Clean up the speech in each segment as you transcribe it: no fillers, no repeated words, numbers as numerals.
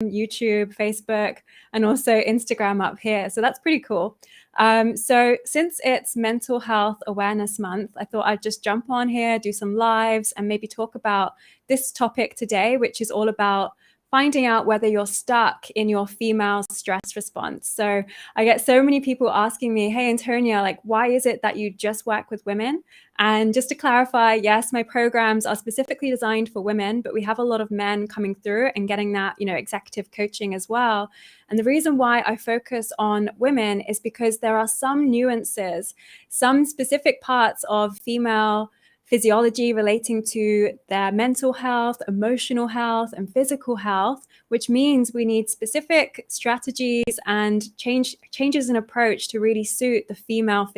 YouTube, Facebook, and also Instagram up here. So that's pretty cool. So since it's Mental Health Awareness Month, I thought I'd just jump on here, do some lives, and maybe talk about this topic today, which is all about finding out whether you're stuck in your female stress response. So I get so many people asking me, hey, Antonia, like, why is it that you just work with women? And just to clarify, yes, my programs are specifically designed for women, but we have a lot of men coming through and getting that, executive coaching as well. And the reason why I focus on women is because there are some nuances, some specific parts of female physiology relating to their mental health, emotional health, and physical health, which means we need specific strategies and changes in approach to really suit the female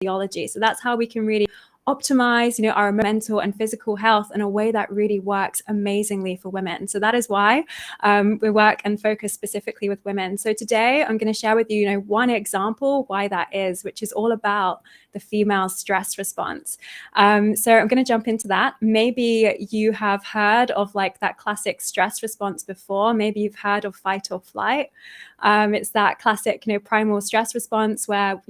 physiology. So that's how we can really optimize, our mental and physical health in a way that really works amazingly for women. So that is why we work and focus specifically with women. So today I'm going to share with you, one example why that is, which is all about the female stress response. So I'm going to jump into that. Maybe you have heard of like that classic stress response before. Maybe you've heard of fight or flight. It's that classic, primal stress response where,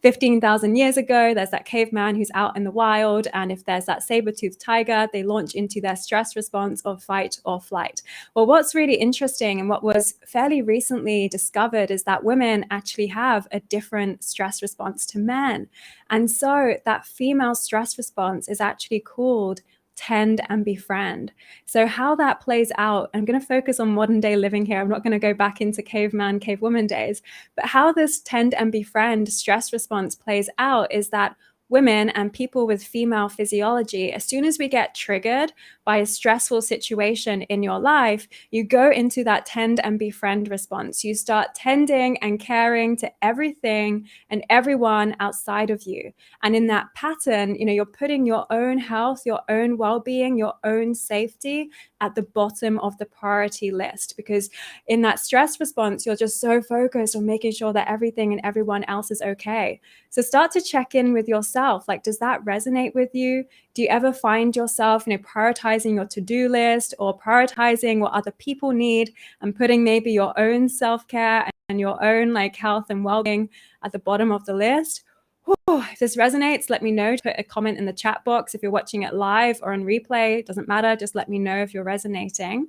15,000 years ago, there's that caveman who's out in the wild. And if there's that saber-toothed tiger, they launch into their stress response of fight or flight. Well, what's really interesting and what was fairly recently discovered is that women actually have a different stress response to men. And so that female stress response is actually called tend and befriend. So how that plays out, I'm going to focus on modern day living here. I'm not going to go back into caveman, cavewoman days, but how this tend and befriend stress response plays out is that women and people with female physiology, as soon as we get triggered by a stressful situation in your life, you go into that tend and befriend response. You start tending and caring to everything and everyone outside of you. And in that pattern, you're putting your own health, your own well-being, your own safety at the bottom of the priority list, because in that stress response, you're just so focused on making sure that everything and everyone else is okay. So start to check in with yourself. Like, does that resonate with you? Do you ever find yourself, prioritizing your to-do list or prioritizing what other people need and putting maybe your own self-care and your own like health and well-being at the bottom of the list? If this resonates, let me know. Put a comment in the chat box. If you're watching it live or on replay, it doesn't matter. Just let me know if you're resonating.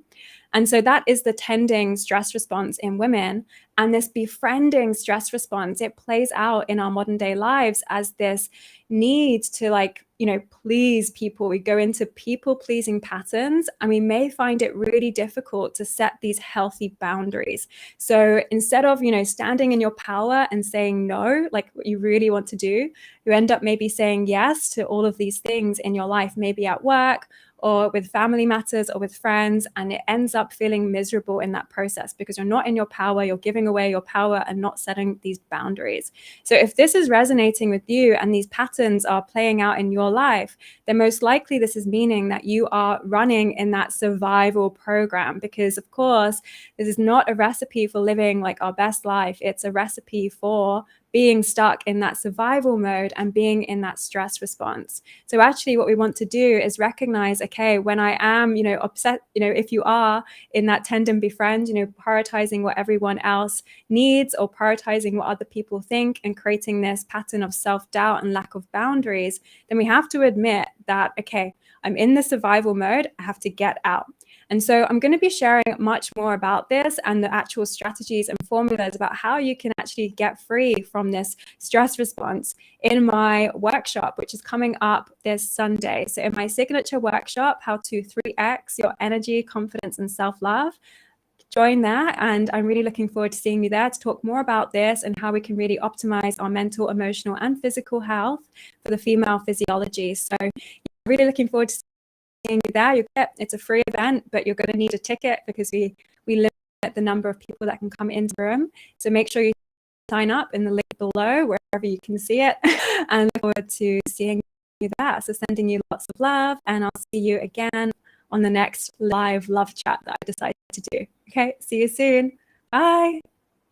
And so that is the tending stress response in women. And this befriending stress response, it plays out in our modern day lives as this need to please people. We go into people pleasing patterns and we may find it really difficult to set these healthy boundaries. So instead of, standing in your power and saying no, like what you really want to do, you end up maybe saying yes to all of these things in your life, maybe at work or with family matters or with friends, and it ends up feeling miserable in that process because you're not in your power, you're giving away your power and not setting these boundaries. So if this is resonating with you and these patterns are playing out in your life, then most likely this is meaning that you are running in that survival program, because of course, this is not a recipe for living like our best life. It's a recipe for being stuck in that survival mode and being in that stress response. So actually what we want to do is recognize, okay, when I am, upset, if you are in that tend and befriend, prioritizing what everyone else needs or prioritizing what other people think and creating this pattern of self-doubt and lack of boundaries, then we have to admit that, okay, I'm in the survival mode, I have to get out. And so I'm going to be sharing much more about this and the actual strategies and formulas about how you can actually get free from this stress response in my workshop, which is coming up this Sunday. So in my signature workshop, how to 3x your energy, confidence, and self-love, join there. And I'm really looking forward to seeing you there to talk more about this and how we can really optimize our mental, emotional, and physical health for the female physiology. So really looking forward to seeing you there. It's a free event, but you're going to need a ticket because we limit the number of people that can come into the room. So make sure you sign up in the link below, wherever you can see it, and look forward to seeing you there. So sending you lots of love, and I'll see you again on the next live love chat that I decided to do. Okay, see you soon. Bye.